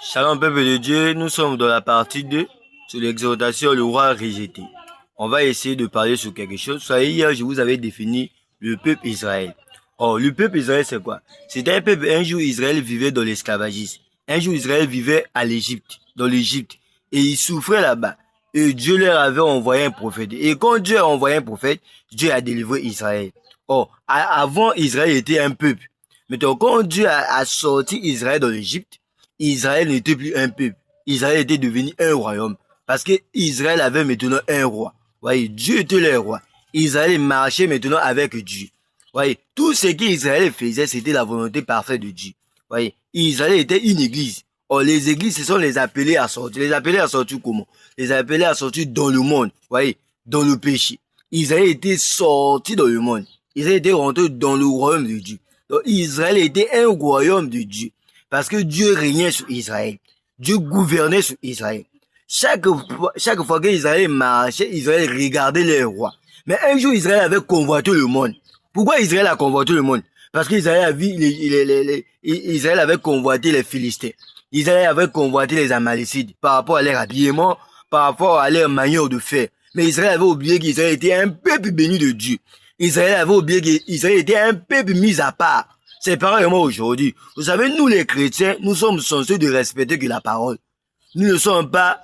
Shalom peuple de Dieu, nous sommes dans la partie 2 sur l'exhortation le roi rejeté. On va essayer de parler sur quelque chose. Soyez hier, je vous avais défini le peuple Israël. Or, le peuple Israël, c'est quoi? C'était un peuple, un jour Israël vivait dans l'esclavagisme. Un jour Israël vivait à l'Égypte, dans l'Égypte. Et il souffrait là-bas. Et Dieu leur avait envoyé un prophète. Et quand Dieu a envoyé un prophète, Dieu a délivré Israël. Or, avant Israël était un peuple. Maintenant, quand Dieu a sorti Israël dans l'Égypte, Israël n'était plus un peuple. Israël était devenu un royaume. Parce que Israël avait maintenant un roi. Voyez, Dieu était le roi. Israël marchait maintenant avec Dieu. Voyez, tout ce qu'Israël faisait, c'était la volonté parfaite de Dieu. Voyez, Israël était une église. Or, les églises, ce sont les appelés à sortir. Les appelés à sortir comment? Les appelés à sortir dans le monde. Voyez, dans le péché. Israël était sorti dans le monde. Israël était rentré dans le royaume de Dieu. Donc, Israël était un royaume de Dieu. Parce que Dieu régnait sur Israël. Dieu gouvernait sur Israël. Chaque fois qu'Israël marchait, Israël regardait les rois. Mais un jour, Israël avait convoité le monde. Pourquoi Israël a convoité le monde? Parce qu'Israël Israël avait convoité les Philistins. Israël avait convoité les Amalécites par rapport à leur habillement, par rapport à leur manière de faire. Mais Israël avait oublié qu'Israël était un peuple béni de Dieu. Israël avait oublié qu'Israël était un peuple mis à part. C'est pareillement aujourd'hui. Vous savez, nous les chrétiens, nous sommes censés de respecter que la parole. Nous ne sommes pas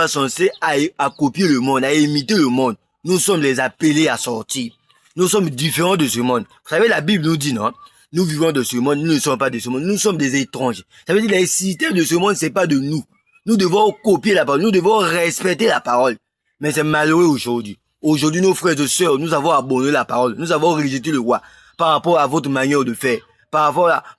censés à copier le monde, à imiter le monde. Nous sommes les appelés à sortir. Nous sommes différents de ce monde. Vous savez, la Bible nous dit, non? Nous vivons de ce monde, nous ne sommes pas de ce monde. Nous sommes des étrangers. Ça veut dire que les systèmes de ce monde, c'est pas de nous. Nous devons copier la parole. Nous devons respecter la parole. Mais c'est malheureux aujourd'hui. Aujourd'hui, nos frères et sœurs, nous avons abandonné la parole. Nous avons rejeté le roi. Par rapport à votre manière de faire, par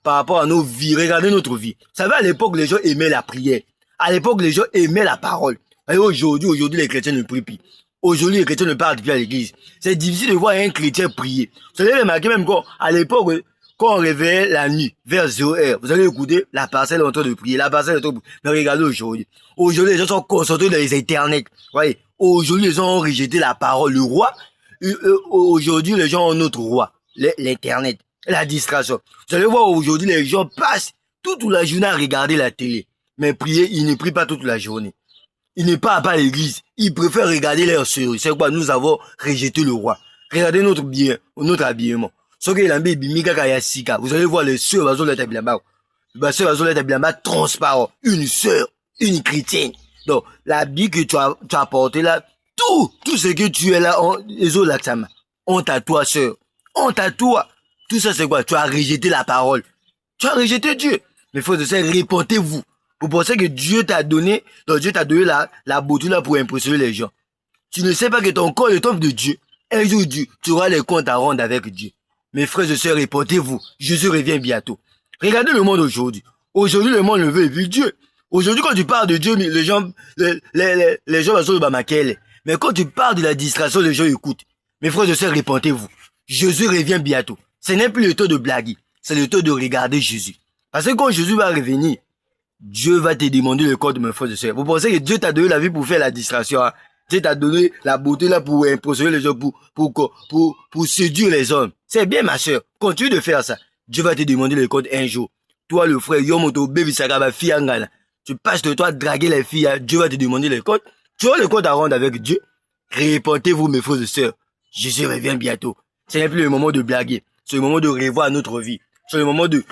rapport à nos vies, regardez notre vie. Vous savez, à l'époque, les gens aimaient la prière. À l'époque, les gens aimaient la parole. Et aujourd'hui, les chrétiens ne prient plus. Aujourd'hui, les chrétiens ne parlent plus à l'église. C'est difficile de voir un chrétien prier. Vous allez remarquer même qu'à l'époque, quand on réveillait la nuit, vers 0h, vous allez écouter, la parcelle est en train de prier, la parcelle est en train de prier. Mais regardez aujourd'hui. Aujourd'hui, les gens sont concentrés dans les internets. Vous voyez, aujourd'hui, les gens ont rejeté la parole. Le roi, aujourd'hui, les gens ont notre roi. L'internet, la distraction. Vous allez voir aujourd'hui, les gens passent toute la journée à regarder la télé. Mais prier, ils ne prient pas toute la journée. Ils ne parlent pas à l'église. Ils préfèrent regarder leurs sœurs. C'est quoi? Nous avons rejeté le roi. Regardez notre bien, notre habillement. Vous allez voir les sœurs, les sœurs, transparent. Une sœur, une chrétienne. Donc, l'habit que tu as porté là, tout ce que tu es là, les autres là, honte à toi, sœur. Honte à toi. Tout ça, c'est quoi? Tu as rejeté la parole. Tu as rejeté Dieu. Mais il faut se répentez-vous. Vous pensez que Dieu t'a donné, donc Dieu t'a donné la beauté là pour impressionner les gens. Tu ne sais pas que ton corps est le temple de Dieu. Un jour, tu auras les comptes à rendre avec Dieu. Mes frères et sœurs, répentez-vous. Jésus revient bientôt. Regardez le monde aujourd'hui. Aujourd'hui, le monde ne veut plus Dieu. Aujourd'hui, quand tu parles de Dieu, les gens vont sur le bamakel. Mais quand tu parles de la distraction, les gens écoutent. Mes frères et sœurs, répentez-vous. Jésus revient bientôt. Ce n'est plus le temps de blaguer. C'est le temps de regarder Jésus. Parce que quand Jésus va revenir, Dieu va te demander le corps de mes frères et sœurs. Vous pensez que Dieu t'a donné la vie pour faire la distraction, hein? Dieu t'a donné la beauté là pour impressionner les gens, pour séduire les hommes. C'est bien, ma sœur. Continue de faire ça. Dieu va te demander le corps un jour. Toi, le frère, Yomoto, Baby Sagaba, Fiangala. Tu passes de toi draguer les filles, hein? Dieu va te demander le corps. Tu as le corps à rendre avec Dieu. Répentez-vous, mes frères et sœurs. Jésus revient bientôt. Ce n'est plus le moment de blaguer. C'est le moment de revoir notre vie. C'est le moment de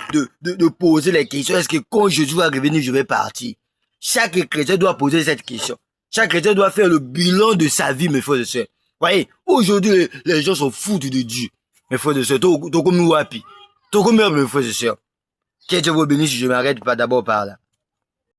poser les questions. Est-ce que quand Jésus va revenir, je vais partir? Chaque chrétien doit poser cette question. Chaque chrétien doit faire le bilan de sa vie, mes frères et sœurs. Voyez, aujourd'hui, les gens sont fous de Dieu. Mes frères et sœurs, t'as comme nous wapi. T'as comme mes frères et sœurs. Que Dieu vous bénisse, je m'arrête pas d'abord par là.